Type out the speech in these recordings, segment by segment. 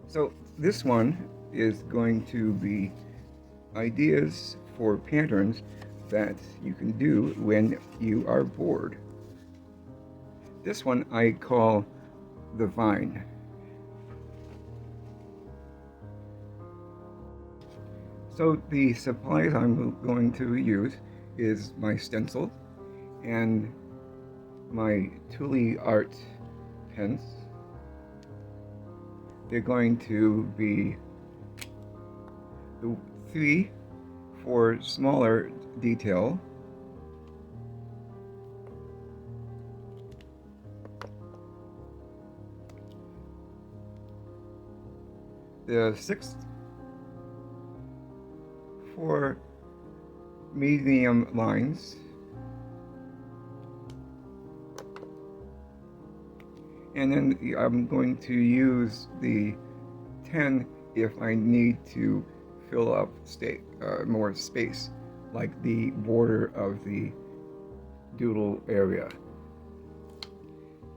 So this one is going to be ideas for patterns that you can do when you are bored. This one I call the vine. So the supplies I'm going to use is my stencil and my Doodle art pens. They're going to be the 3 for smaller detail, the 6 for medium lines, and then I'm going to use the 10 if I need to fill up more space, like the border of the doodle area.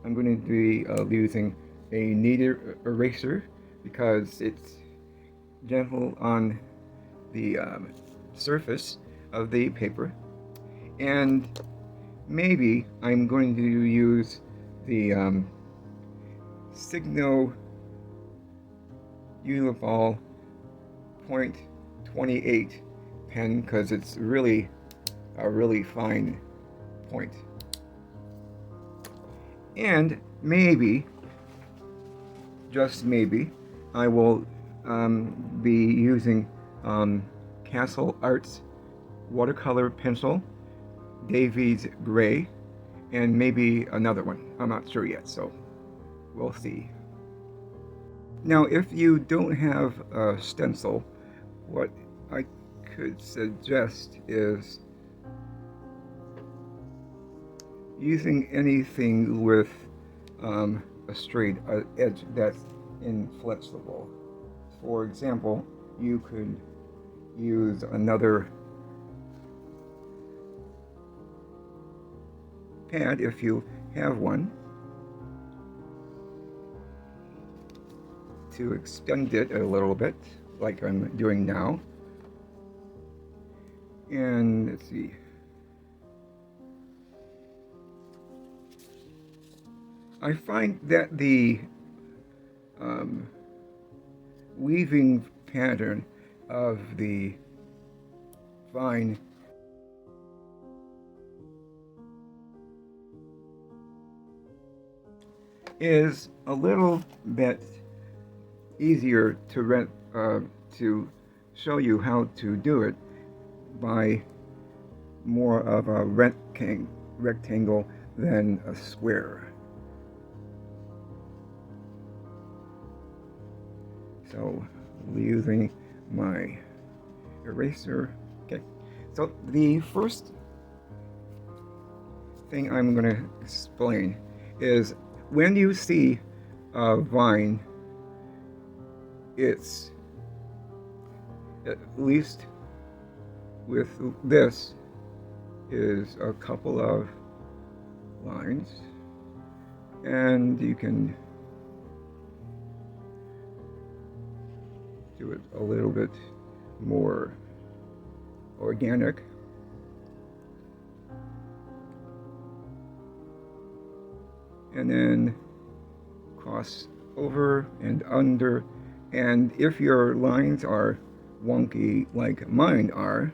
I'm going to be using a kneaded eraser because it's gentle on the surface of the paper, and maybe I'm going to use the Signo Uniball .28 pen because it's really a really fine point. And maybe, just maybe, I will be using Castle Arts watercolor pencil, Davies Gray, and maybe another one. I'm not sure yet, so we'll see. Now, if you don't have a stencil, what I could suggest is using anything with a straight edge that's inflexible. For example, you could use another pad if you have one to extend it a little bit, like I'm doing now. And let's see. I find that the weaving pattern of the vine is a little bit easier to show you how to do it by more of a rectangle than a square. So using my eraser. Okay, so the first thing I'm going to explain is when you see a vine, it's, at least with this, is a couple of lines, and you can do it a little bit more organic. And then cross over and under, and if your lines are wonky like mine are,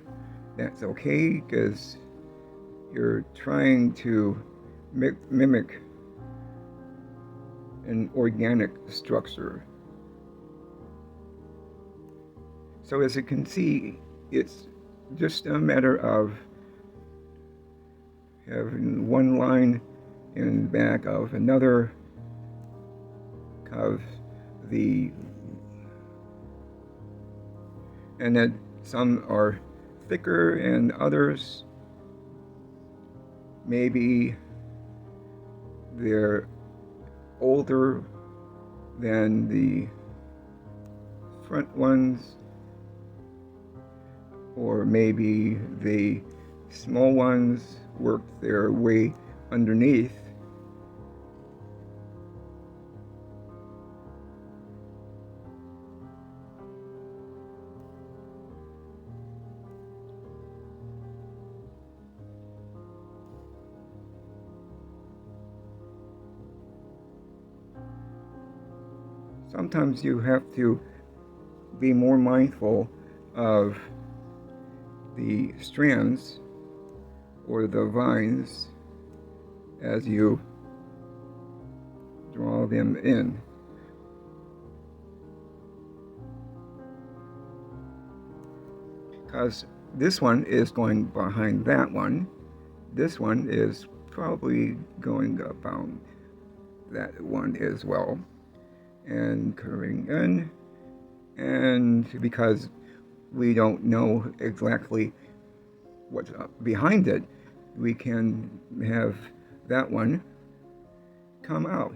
that's okay, because you're trying to mimic an organic structure. So as you can see, it's just a matter of having one line in back of another of the, and then some are thicker and others maybe they're older than the front ones, or maybe the small ones worked their way underneath. sometimes you have to be more mindful of the strands or the vines as you draw them in. Because this one is going behind that one. This one is probably going about that one as well. And curving in. And because we don't know exactly what's behind it, we can have that one come out.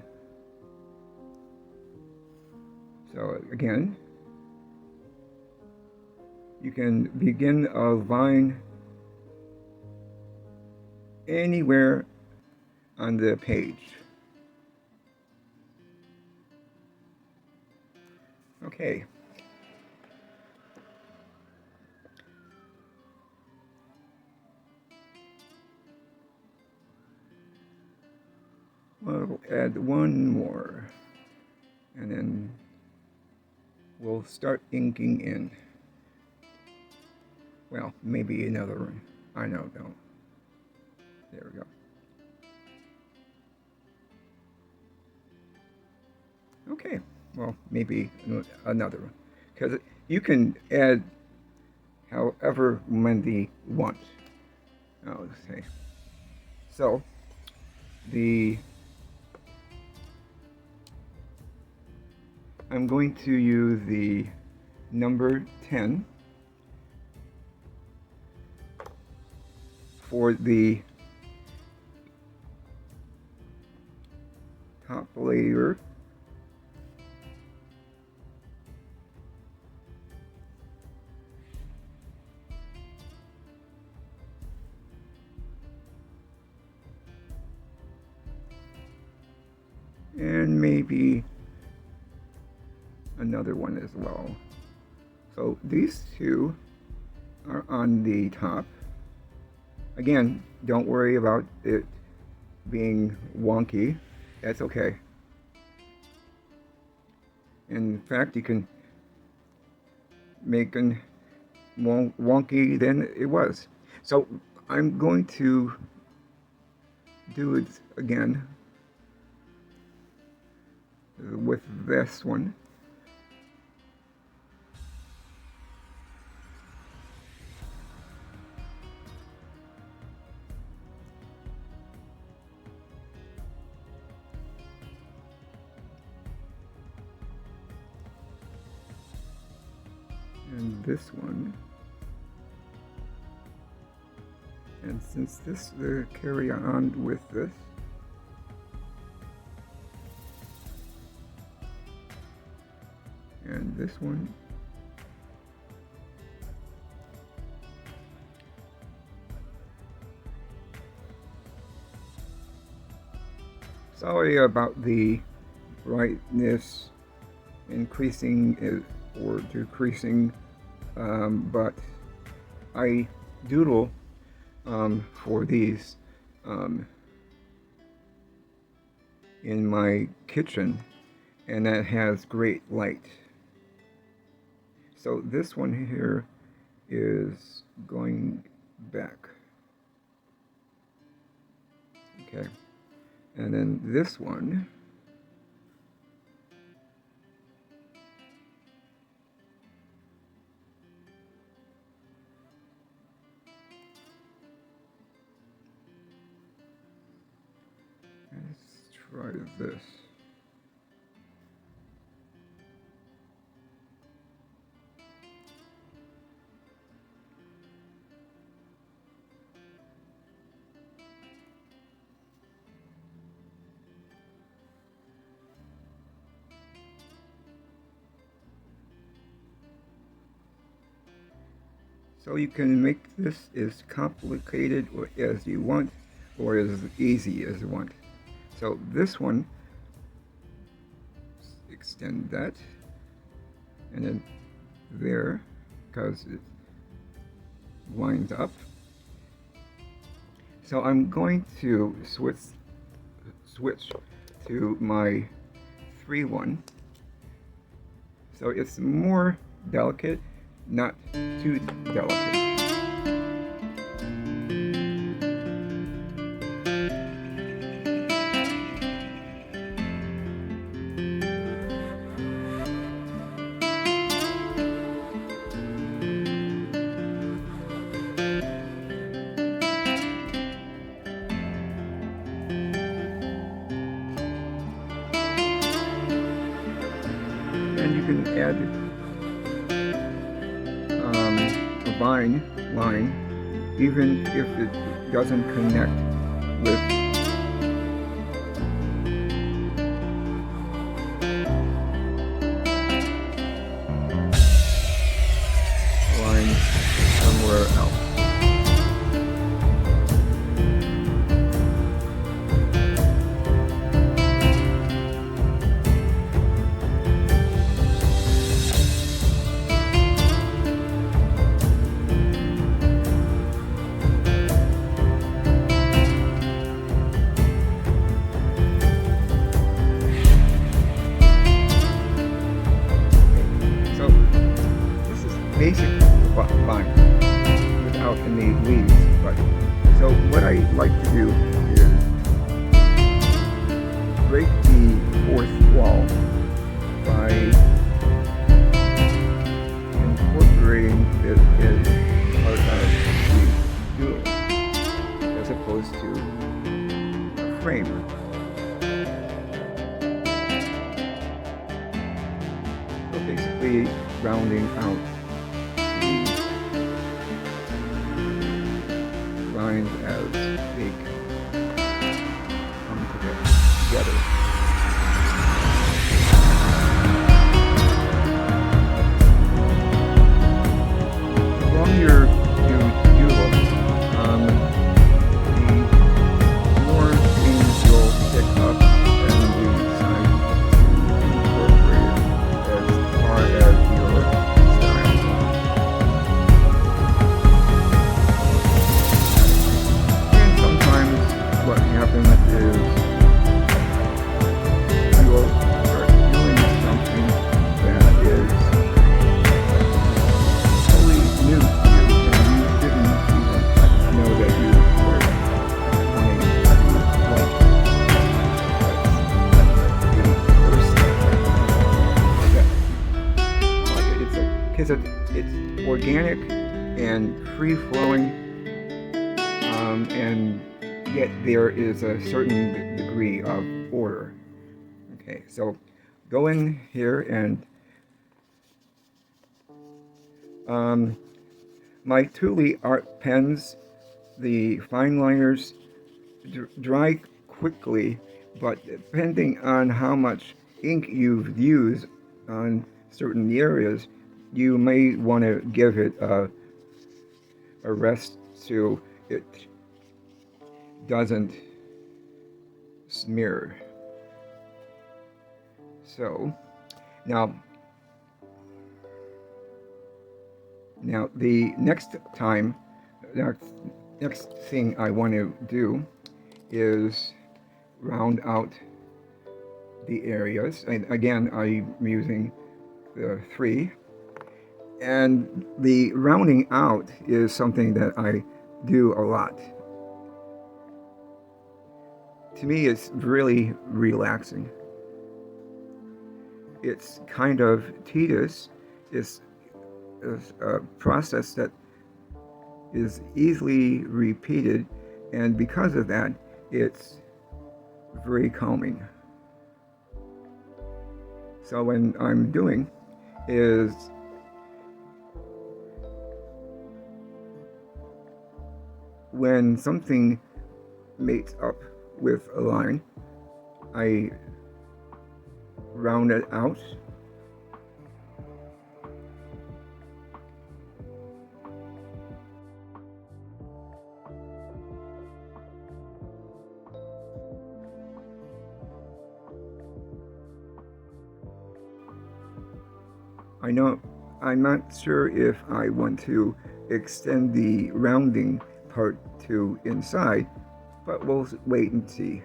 So again, you can begin a vine anywhere on the page. Okay. We'll add one more, and then we'll start inking in. Well, maybe another one. I don't know. There we go. Okay, well, maybe another one. Because you can add however many you want. I'll say. So, I'm going to use the number 10 for the top layer. And maybe another one as well. So these two are on the top. Again, don't worry about it being wonky. That's okay. In fact, you can make it more wonky than it was. So I'm going to do it again with this one. And this one. And since this carry on with this, and this one, sorry about the brightness increasing or decreasing, but I doodle for these in my kitchen, and that has great light. So this one here is going back. Okay, and then this one try this. So you can make this as complicated as you want, or as easy as you want. So this one, extend that, and then there, because it winds up. So I'm going to switch to my 3-1, So it's more delicate, not too delicate. And you can add a vine line even if it doesn't connect with a line somewhere else. Basic vine without any leaves. But so what I like to do is break the fourth wall by incorporating it as part of the doodle as opposed to a frame. So basically rounding out lines as they come together. The longer you doodle, the more things you'll pick up and you decide to incorporate as far as your style. What happens is you will start doing something that is totally new to you, and you didn't even know that you were wanting to like. That's the first step. It's organic and free-flowing, and yet there is a certain degree of order. Okay, so go in here and my Thule art pens, the fine liners dry quickly, but depending on how much ink you've used on certain areas, you may want to give it a rest so it doesn't smear. So now the next thing I want to do is round out the areas, and again I'm using the 3, and the rounding out is something that I do a lot. To me, it's really relaxing. It's kind of tedious. It's a process that is easily repeated, and because of that, it's very calming. So what I'm doing is when something mates up with a line, I round it out. I'm not sure if I want to extend the rounding part to inside, but we'll wait and see.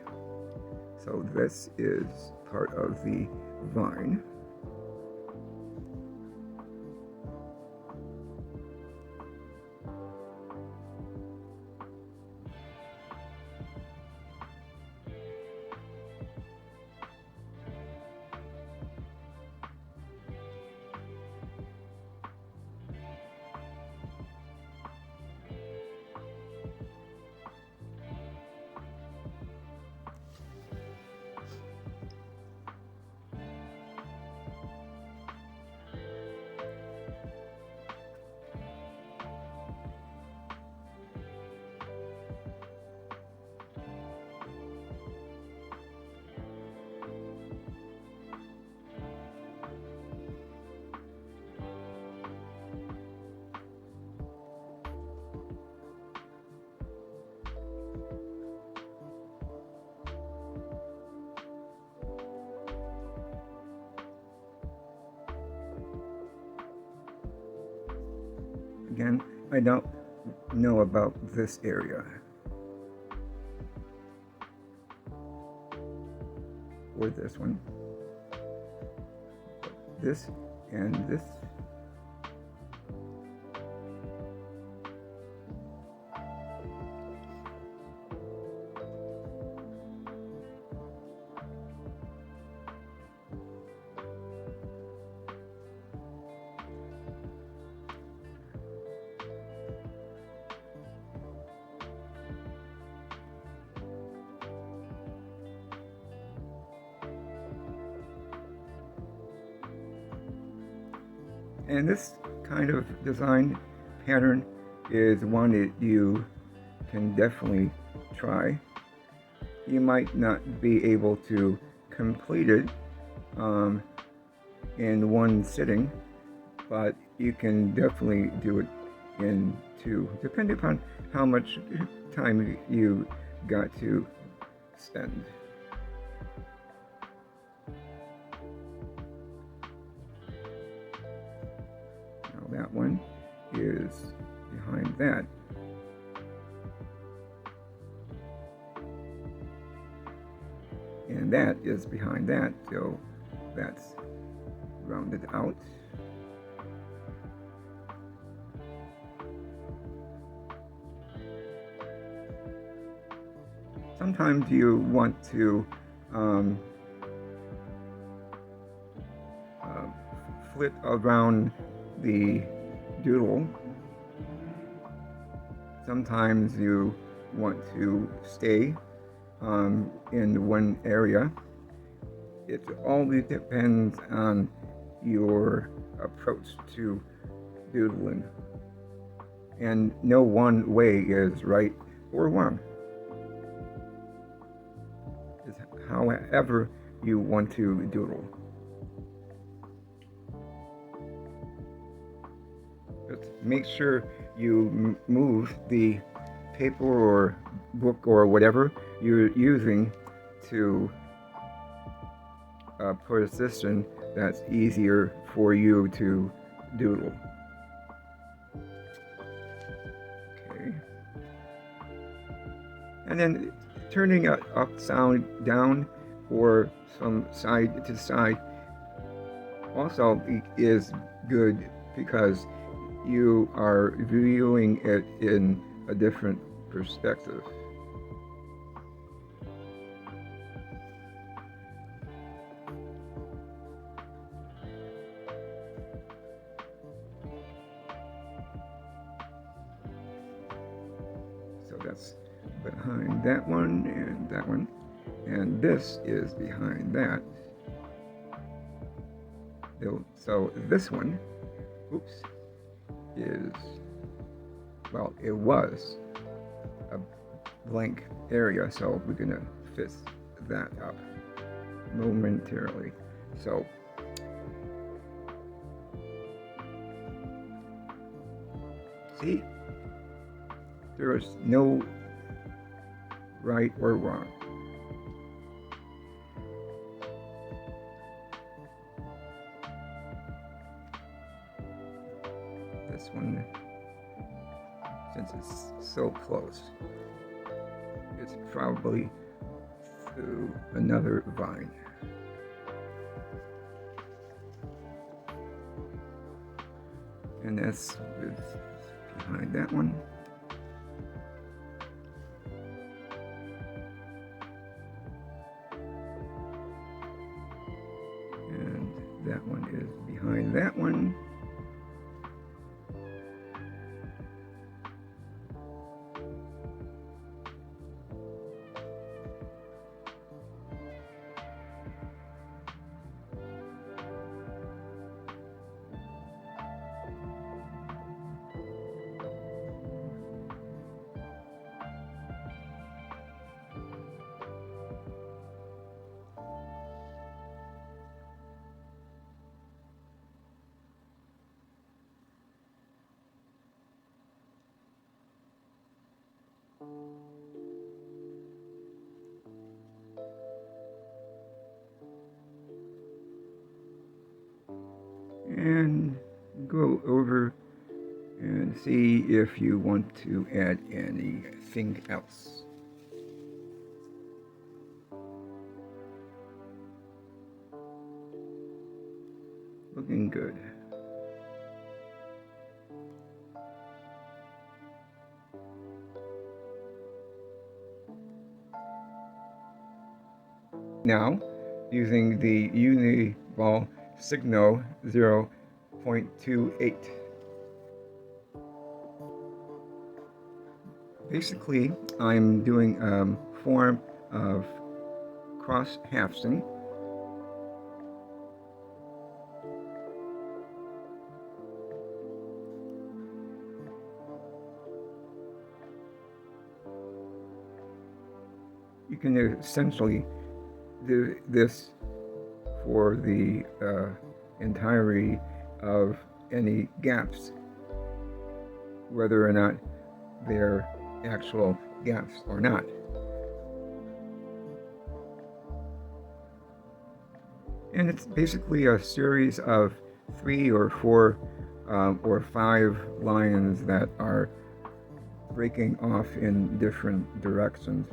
So this is part of the vine. Again, I don't know about this area. Or this one. This and this. And this kind of design pattern is one that you can definitely try. You might not be able to complete it in one sitting, but you can definitely do it in two, depending upon how much time you got to spend. That one is behind that. And that is behind that, so that's rounded out. Sometimes you want to flip around the doodle. Sometimes you want to stay in one area. It always depends on your approach to doodling, and no one way is right or wrong. It's however you want to doodle. Make sure you move the paper or book or whatever you're using to a position that's easier for you to doodle. Okay. And then turning it upside down or from side to side also is good, because you are viewing it in a different perspective. So that's behind that one, and this is behind that. So this one, oops, is, well, it was a blank area, so we're gonna fit that up momentarily. So see, there is no right or wrong. This one, since it's so close, it's probably through another vine. And this is behind that one. And that one is behind that one. And go over and see if you want to add anything else. Looking good. Now, using the Uniball Signal 0.28. Basically, I'm doing a form of cross hasting. You can essentially do this for the entirety of any gaps, whether or not they're actual gaps or not. And it's basically a series of 3 or 4 or 5 lines that are breaking off in different directions.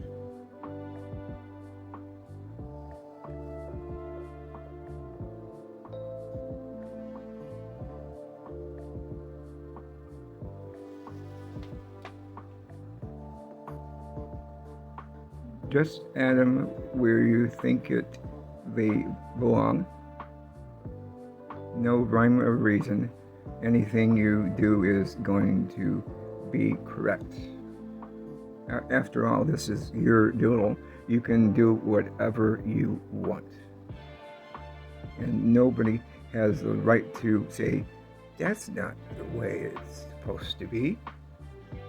Just add them where you think they belong. No rhyme or reason. Anything you do is going to be correct. After all, this is your doodle. You can do whatever you want. And nobody has the right to say, that's not the way it's supposed to be,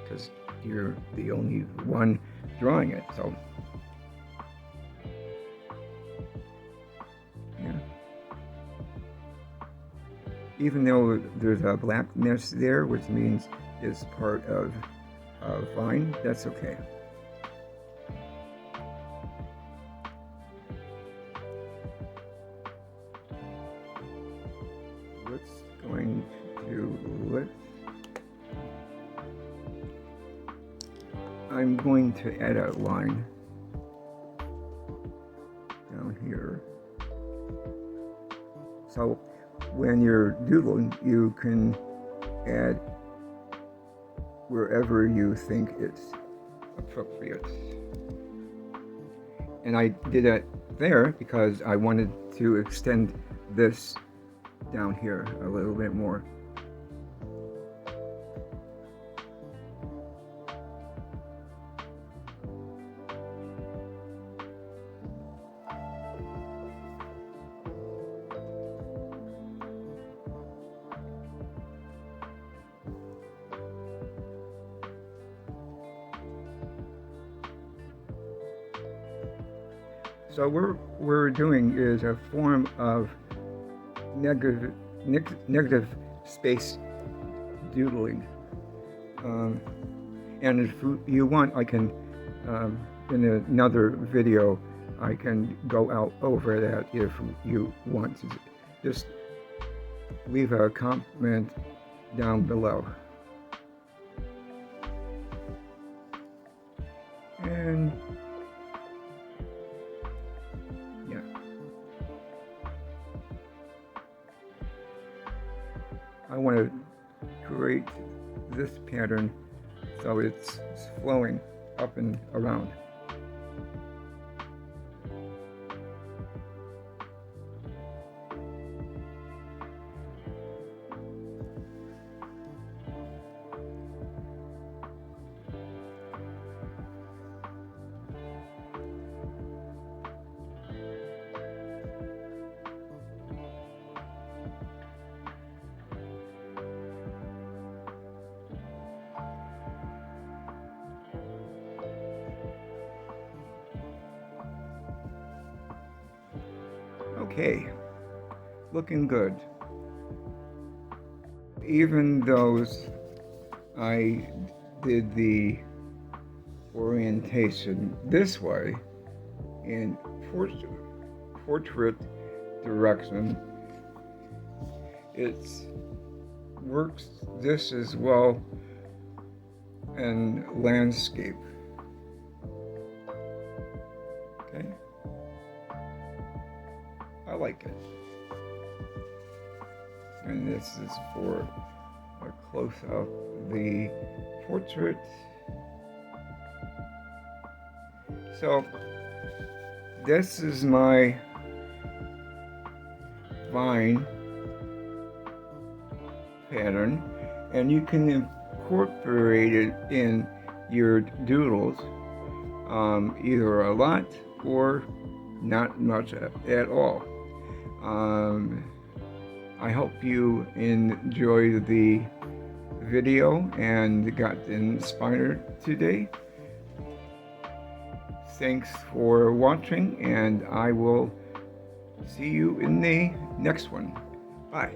because you're the only one drawing it. So even though there's a blackness there, which means it's part of a vine, that's okay. What's going to I'm going to add a line down here. So when you're doodling, you can add wherever you think it's appropriate. And I did it there because I wanted to extend this down here a little bit more. So what we're doing is a form of negative space doodling. And if you want, I can, in another video, I can go out over that if you want to. Just leave a comment down below. And I want to create this pattern so it's flowing up and around. Okay, looking good. Even though I did the orientation this way in portrait direction, it's works just as well in landscape. Okay, I like it. And this is for a close-up the portrait. So this is my vine pattern, and you can incorporate it in your doodles, either a lot or not much at all. I hope you enjoyed the video and got inspired today. Thanks for watching, and I will see you in the next one. Bye.